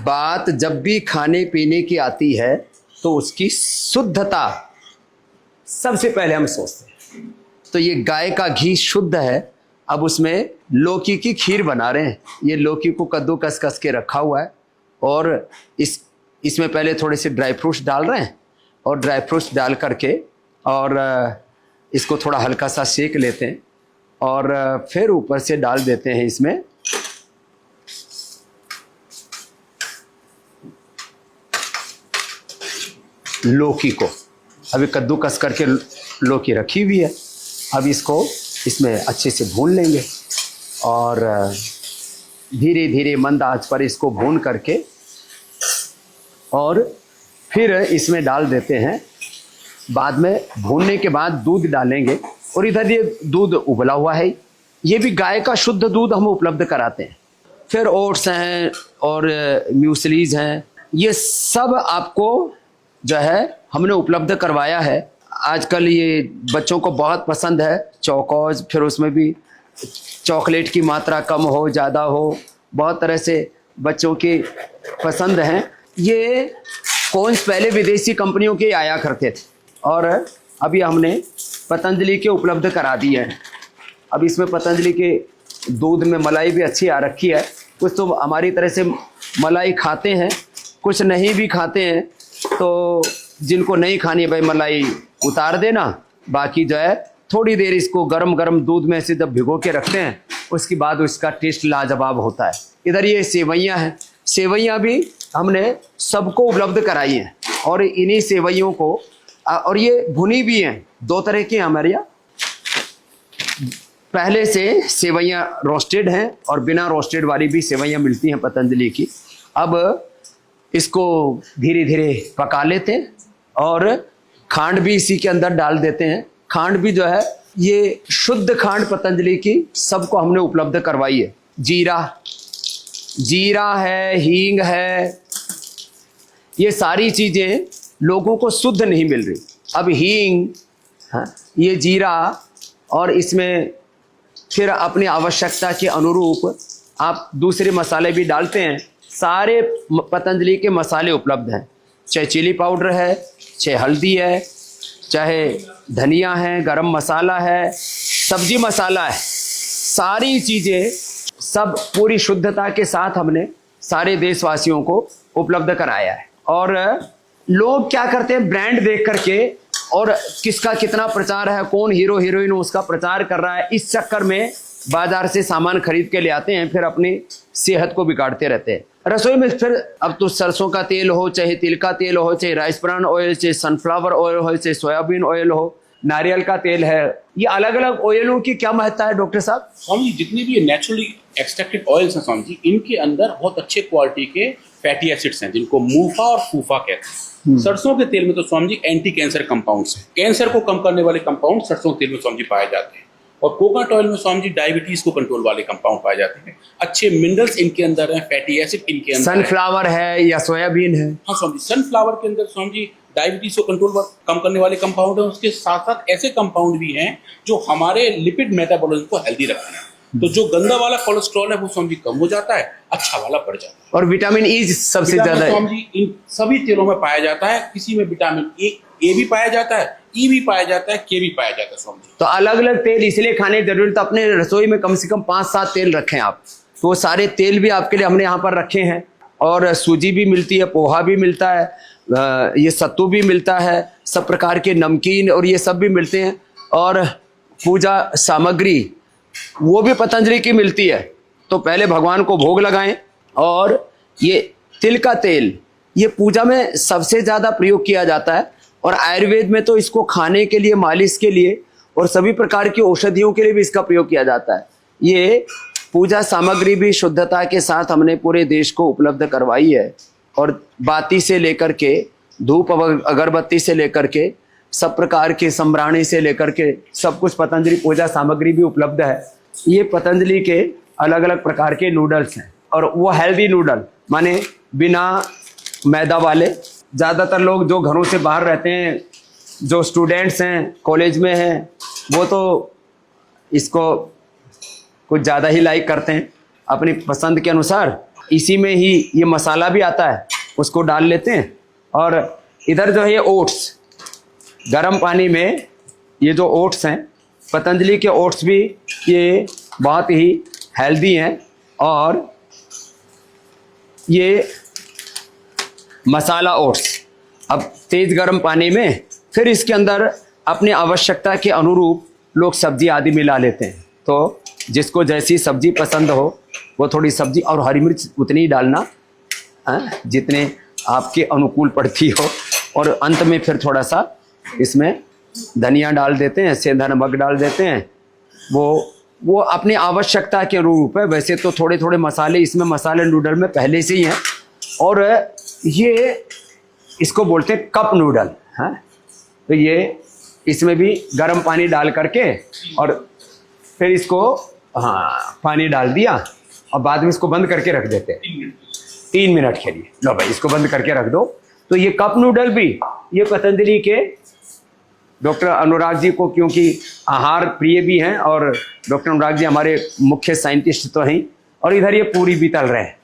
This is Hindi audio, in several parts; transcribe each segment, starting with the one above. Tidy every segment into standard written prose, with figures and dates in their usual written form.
बात जब भी खाने पीने की आती है तो उसकी शुद्धता सबसे पहले हम सोचते हैं। तो ये गाय का घी शुद्ध है। अब उसमें लौकी की खीर बना रहे हैं। ये लौकी को कद्दूकस कस के रखा हुआ है और इसमें पहले थोड़े से ड्राई फ्रूट्स डाल रहे हैं और ड्राई फ्रूट्स डाल करके और इसको थोड़ा हल्का सा सेक लेते हैं और फिर ऊपर से डाल देते हैं इसमें लौकी को। अभी कद्दूकस करके लौकी रखी हुई है। अब इसको इसमें अच्छे से भून लेंगे और धीरे धीरे मंद आंच पर इसको भून करके और फिर इसमें डाल देते हैं। बाद में भूनने के बाद दूध डालेंगे और इधर ये दूध उबला हुआ है। ये भी गाय का शुद्ध दूध हम उपलब्ध कराते हैं। फिर ओट्स हैं और म्यूसलीज हैं, ये सब आपको जो है हमने उपलब्ध करवाया है। आजकल ये बच्चों को बहुत पसंद है चौकोज, फिर उसमें भी चॉकलेट की मात्रा कम हो ज़्यादा हो, बहुत तरह से बच्चों की पसंद हैं। ये कॉर्न्स पहले विदेशी कंपनियों के आया करते थे और अभी हमने पतंजलि के उपलब्ध करा दिए हैं। अब इसमें पतंजलि के दूध में मलाई भी अच्छी आ रखी है। कुछ तो हमारी तरह से मलाई खाते हैं, कुछ नहीं भी खाते हैं। तो जिनको नहीं खानी है भाई मलाई उतार देना, बाकी जो है थोड़ी देर इसको गरम गरम दूध में से जब भिगो के रखते हैं उसके बाद उसका टेस्ट लाजवाब होता है। इधर ये सेवइयाँ हैं, सेवइयाँ भी हमने सबको उपलब्ध कराई हैं और इन्हीं सेवइयों को और ये भुनी भी हैं। दो तरह की हमारे यहाँ, पहले से सेवइयाँ रोस्टेड हैं और बिना रोस्टेड वाली भी सेवइयाँ मिलती हैं पतंजलि की। अब इसको धीरे धीरे पका लेते हैं और खांड भी इसी के अंदर डाल देते हैं। खांड भी जो है ये शुद्ध खांड पतंजलि की सबको हमने उपलब्ध करवाई है। जीरा है, हींग है, ये सारी चीज़ें लोगों को शुद्ध नहीं मिल रही। अब हींग, ये जीरा और इसमें फिर अपनी आवश्यकता के अनुरूप आप दूसरे मसाले भी डालते हैं। सारे पतंजलि के मसाले उपलब्ध हैं, चाहे चिली पाउडर है, चाहे हल्दी है, चाहे धनिया है, गरम मसाला है, सब्जी मसाला है, सारी चीज़ें सब पूरी शुद्धता के साथ हमने सारे देशवासियों को उपलब्ध कराया है। और लोग क्या करते हैं, ब्रांड देख करके और किसका कितना प्रचार है, कौन हीरो हीरोइन उसका प्रचार कर रहा है, इस चक्कर में बाजार से सामान खरीद के ले आते हैं, फिर अपनी सेहत को बिगाड़ते रहते हैं। रसोई में फिर अब तो सरसों का तेल हो, चाहे तिल का तेल हो, चाहे राइस ब्रान ऑयल, चाहे सनफ्लावर ऑयल हो, चाहे सोयाबीन ऑयल हो, नारियल का तेल है, ये अलग अलग ऑयलों की क्या महत्ता है डॉक्टर साहब? स्वामी जी, जितनी भी नेचुरली एक्सट्रैक्टेड ऑयल्स हैं स्वामी जी, इनके अंदर बहुत अच्छे क्वालिटी के फैटी एसिड्स हैं जिनको मूफा और फूफा कहते हैं। सरसों के तेल में तो Swami ji anti cancer compounds हैं, कैंसर को कम करने वाले कंपाउंड सरसों के तेल में स्वामी जी पाए जाते हैं। और कोकोनट ऑयल में स्वामी जी डायबिटीज को कंट्रोल वाले कंपाउंड पाए जाते हैं। अच्छे मिनरल्स इनके अंदर हैं, फैटी एसिड इनके अंदर। सनफ्लावर है या सोयाबीन है? हाँ स्वामी जी, सनफ्लावर के अंदर स्वामी जी डायबिटीज को कंट्रोल कम करने वाले कंपाउंड हैं। उसके साथ साथ ऐसे कंपाउंड भी हैं जो हमारे लिपिड मेटाबॉलिज्म को हेल्दी रखते हैं। तो जो गंदा वाला कोलेस्ट्रॉल है वो स्वामी जी कम हो जाता है, अच्छा वाला बढ़ जाता है। और विटामिन ई सबसे ज्यादा स्वामी जी इन सभी तेलों में पाया जाता है। किसी में विटामिन ए भी पाया जाता है, ई भी पाया जाता है, के भी पाया जाता है स्वामी जी। तो अलग अलग तेल इसलिए खाने की जरूरत, तो अपने रसोई में कम से कम 5-7 तेल रखें आप। तो सारे तेल भी आपके लिए हमने यहाँ पर रखे हैं। और सूजी भी मिलती है, पोहा भी मिलता है, ये सत्तू भी मिलता है, सब प्रकार के नमकीन और ये सब भी मिलते हैं। और पूजा सामग्री वो भी पतंजलि की मिलती है। तो पहले भगवान को भोग लगाएं। और ये तिल का तेल ये पूजा में सबसे ज़्यादा प्रयोग किया जाता है। और आयुर्वेद में तो इसको खाने के लिए, मालिश के लिए और सभी प्रकार की औषधियों के लिए भी इसका प्रयोग किया जाता है। ये पूजा सामग्री भी शुद्धता के साथ हमने पूरे देश को उपलब्ध करवाई है। और बाती से लेकर के, धूप अगरबत्ती से लेकर के, सब प्रकार के सम्राणी से लेकर के सब कुछ पतंजलि पूजा सामग्री भी उपलब्ध है। ये पतंजलि के अलग अलग प्रकार के नूडल्स हैं और वो हेल्दी नूडल, माने बिना मैदा वाले। ज़्यादातर लोग जो घरों से बाहर रहते हैं, जो स्टूडेंट्स हैं, कॉलेज में हैं, वो तो इसको कुछ ज़्यादा ही लाइक करते हैं अपनी पसंद के अनुसार। इसी में ही ये मसाला भी आता है, उसको डाल लेते हैं। और इधर जो है ये ओट्स, गर्म पानी में ये जो ओट्स हैं, पतंजलि के ओट्स भी ये बहुत ही हेल्दी हैं। और ये मसाला ओट्स अब तेज गर्म पानी में, फिर इसके अंदर अपनी आवश्यकता के अनुरूप लोग सब्जी आदि मिला लेते हैं। तो जिसको जैसी सब्जी पसंद हो वो थोड़ी सब्जी, और हरी मिर्च उतनी ही डालना जितने आपके अनुकूल पड़ती हो। और अंत में फिर थोड़ा सा इसमें धनिया डाल देते हैं, सेंधा नमक डाल देते हैं। वो अपनी आवश्यकता के अनुरूप है। वैसे तो थोड़े थोड़े मसाले इसमें मसाले नूडल में पहले से ही हैं। और ये इसको बोलते हैं कप नूडल है। तो ये इसमें भी गर्म पानी डाल करके और फिर इसको पानी डाल दिया और बाद में इसको बंद करके रख देते हैं 3 मिनट के लिए। लो भाई इसको बंद करके रख दो। तो ये कप नूडल भी ये पतंजलि के डॉक्टर अनुराग जी को, क्योंकि आहार प्रिय भी हैं और डॉक्टर अनुराग जी हमारे मुख्य साइंटिस्ट तो हैं। और इधर ये पूरी भी तल रहे हैं।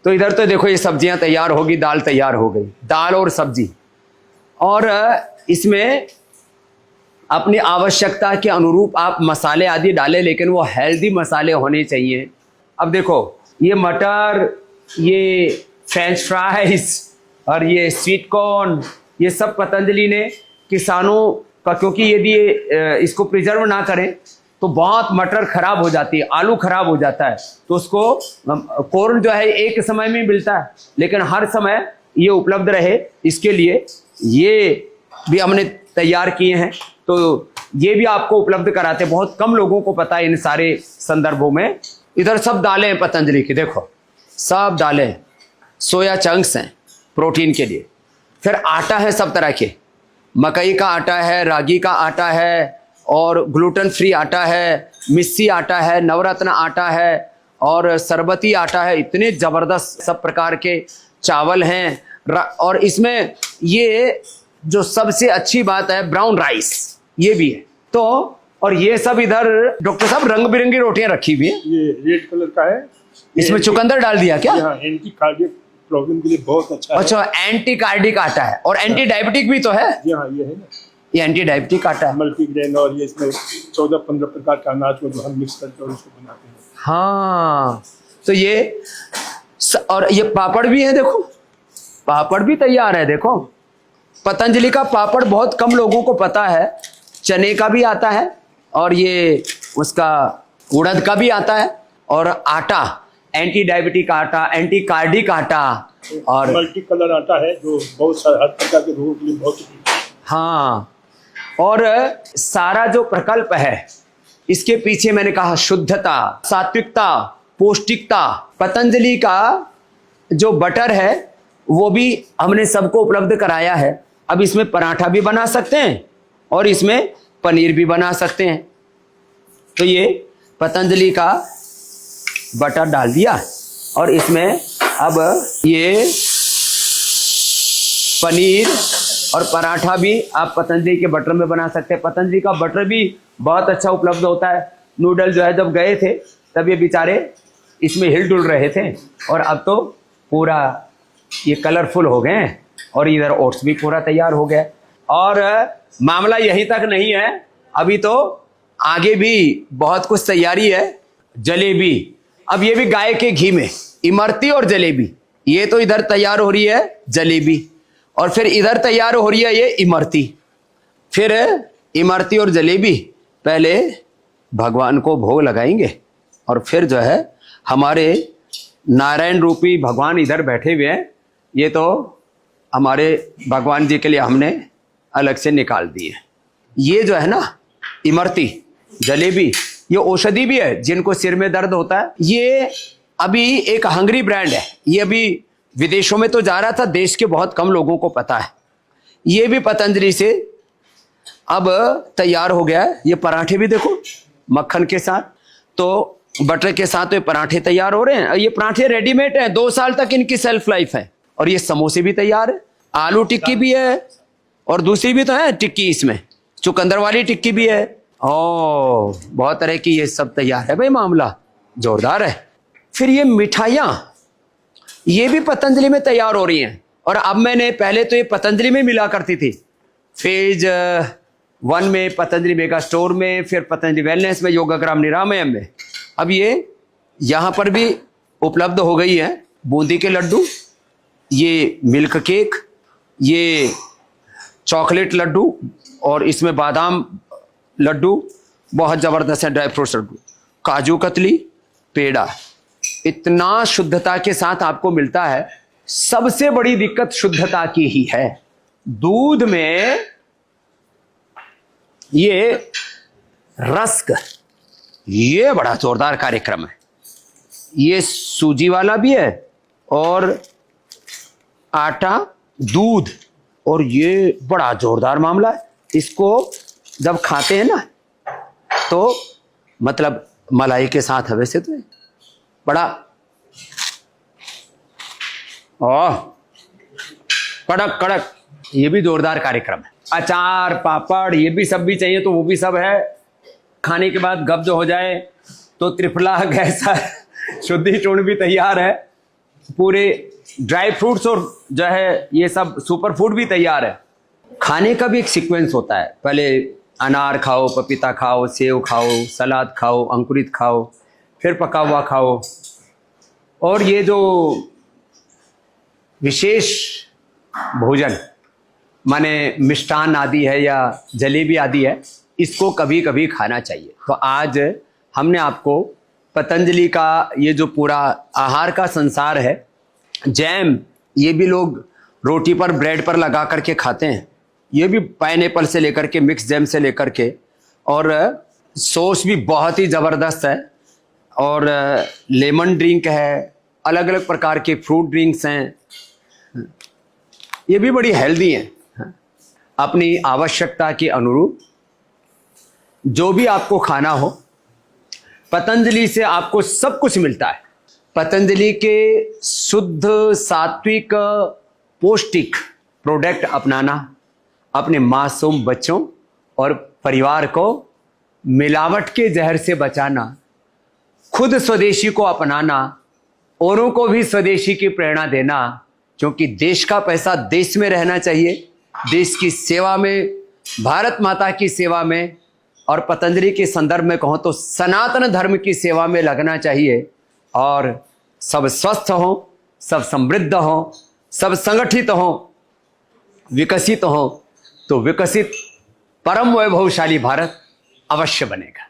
तो इधर तो देखो ये सब्जियां तैयार होगी, दाल तैयार हो गई, दाल और सब्जी। और इसमें अपनी आवश्यकता के अनुरूप आप मसाले आदि डालें, लेकिन वो हेल्दी मसाले होने चाहिए। अब देखो ये मटर, ये फ्रेंच फ्राइज और ये स्वीट कॉर्न, ये सब पतंजलि ने किसानों का, क्योंकि यदि इसको प्रिजर्व ना करें तो बहुत मटर खराब हो जाती है, आलू खराब हो जाता है। तो उसको कॉर्न जो है एक समय में मिलता है, लेकिन हर समय ये उपलब्ध रहे इसके लिए ये भी हमने तैयार किए हैं। तो ये भी आपको उपलब्ध कराते, बहुत कम लोगों को पता है इन सारे संदर्भों में। इधर सब दालें हैं पतंजलि की, देखो सब दालें, सोया चंक्स हैं प्रोटीन के लिए। फिर आटा है सब तरह के, मकई का आटा है, रागी का आटा है, और ग्लूटेन फ्री आटा है, मिस्सी आटा है, नवरत्न आटा है और सरबती आटा है। इतने ज़बरदस्त सब प्रकार के चावल हैं। और इसमें ये जो सबसे अच्छी बात है ब्राउन राइस, ये भी है। तो और ये सब इधर डॉक्टर साहब रंग बिरंगी रोटियां रखी हुई हैं। ये रेड कलर का है, इसमें चुकंदर डाल दिया क्या? एंटी कार्डियक प्रॉब्लम के लिए बहुत अच्छा है। अच्छा, एंटी कार्डिक आटा है और एंटी डायबिटिक भी तो है। जी हाँ, ये है ना, ये एंटी डायबिटिक आटा है। मल्टीग्रेन, और ये इसमें 14-15 प्रकार का अनाज को जो हम मिक्स करके और उसको बनाते हैं। हाँ, तो ये और ये पापड़ भी है, देखो पापड़ भी तैयार है। देखो पतंजलि का पापड़ बहुत कम लोगों को पता है। चने का भी आता है और ये उसका उड़द का भी आता है। और आटा एंटी डायबिटिक आटा, एंटी कार्डिक आटा और मल्टी कलर आटा है जो बहुत सारे हर प्रकार के रोगों के लिए बहुत उपयोगी है। हाँ, और सारा जो प्रकल्प है इसके पीछे मैंने कहा शुद्धता, सात्विकता, पौष्टिकता। पतंजलि का जो बटर है वो भी हमने सबको उपलब्ध कराया है। अब इसमें पराठा भी बना सकते हैं और इसमें पनीर भी बना सकते हैं। तो ये पतंजलि का बटर डाल दिया और इसमें अब ये पनीर और पराठा भी आप पतंजलि के बटर में बना सकते हैं। पतंजलि का बटर भी बहुत अच्छा उपलब्ध होता है। नूडल जो है जब गए थे तब ये बेचारे इसमें हिल-डुल रहे थे और अब तो पूरा ये कलरफुल हो गए हैं। और इधर ओट्स भी पूरा तैयार हो गया। और मामला यहीं तक नहीं है, अभी तो आगे भी बहुत कुछ तैयारी है। जलेबी, अब ये भी गाय के घी में, इमरती और जलेबी, ये तो इधर तैयार हो रही है जलेबी और फिर इधर तैयार हो रही है ये इमरती। फिर इमरती और जलेबी पहले भगवान को भोग लगाएंगे और फिर जो है हमारे नारायण रूपी भगवान इधर बैठे हुए हैं। ये तो हमारे भगवान जी के लिए हमने अलग से निकाल दिए। ये जो है ना इमरती, जलेबी, ये औषधि भी है जिनको सिर में दर्द होता है। ये अभी एक हंगरी ब्रांड है, ये अभी विदेशों में तो जा रहा था, देश के बहुत कम लोगों को पता है। ये भी पतंजलि से अब तैयार हो गया है। ये पराठे भी देखो मक्खन के साथ, तो बटर के साथ ये पराठे तैयार हो रहे हैं। ये पराठे रेडीमेड हैं, 2 साल तक इनकी सेल्फ लाइफ है। और ये समोसे भी तैयार है, आलू टिक्की भी है और दूसरी भी तो है टिक्की, इसमें चुकंदर वाली टिक्की भी है। ओ बहुत तरह की ये सब तैयार है भाई, मामला जोरदार है। फिर ये मिठाइयाँ, ये भी पतंजलि में तैयार हो रही हैं। और अब मैंने पहले तो ये पतंजलि में मिला करती थी, फेज 1 में, पतंजलि मेगा स्टोर में, फिर पतंजलि वेलनेस में, योगाग्राम निरामयम में। अब ये यहाँ पर भी उपलब्ध हो गई है। बूंदी के लड्डू, ये मिल्क केक, ये चॉकलेट लड्डू, और इसमें बादाम लड्डू बहुत ज़बरदस्त है, ड्राई फ्रूट्स लड्डू, काजू कतली, पेड़ा, इतना शुद्धता के साथ आपको मिलता है। सबसे बड़ी दिक्कत शुद्धता की ही है। दूध में ये रस्क, ये बड़ा जोरदार कार्यक्रम है। ये सूजी वाला भी है और आटा, दूध, और ये बड़ा जोरदार मामला है। इसको जब खाते हैं ना तो मतलब मलाई के साथ है वैसे तो बड़ा कड़क कड़क, ये भी जोरदार कार्यक्रम है। अचार, पापड़, ये भी सब भी चाहिए तो वो भी सब है। खाने के बाद कब्ज हो जाए तो त्रिफला गैस शुद्धि चूर्ण भी तैयार है। पूरे ड्राई फ्रूट्स और जो है ये सब सुपर फूड भी तैयार है। खाने का भी एक सीक्वेंस होता है, पहले अनार खाओ, पपीता खाओ, सेव खाओ, सलाद खाओ, अंकुरित खाओ, फिर पका हुआ खाओ। और ये जो विशेष भोजन माने मिष्टान आदि है या जलेबी आदि है, इसको कभी कभी खाना चाहिए। तो आज हमने आपको पतंजलि का ये जो पूरा आहार का संसार है, जैम, ये भी लोग रोटी पर, ब्रेड पर लगा करके खाते हैं। ये भी पाइनएप्पल से लेकर के, मिक्स जैम से लेकर के, और सॉस भी बहुत ही ज़बरदस्त है। और लेमन ड्रिंक है, अलग अलग प्रकार के फ्रूट ड्रिंक्स हैं, ये भी बड़ी हेल्दी हैं। अपनी आवश्यकता के अनुरूप जो भी आपको खाना हो, पतंजलि से आपको सब कुछ मिलता है। पतंजलि के शुद्ध, सात्विक, पौष्टिक प्रोडक्ट अपनाना, अपने मासूम बच्चों और परिवार को मिलावट के जहर से बचाना, खुद स्वदेशी को अपनाना, औरों को भी स्वदेशी की प्रेरणा देना, क्योंकि देश का पैसा देश में रहना चाहिए, देश की सेवा में, भारत माता की सेवा में, और पतंजलि के संदर्भ में कहूँ तो सनातन धर्म की सेवा में लगना चाहिए। और सब स्वस्थ हों, सब समृद्ध हों, सब संगठित हों, विकसित हों, तो विकसित परम वैभवशाली भारत अवश्य बनेगा।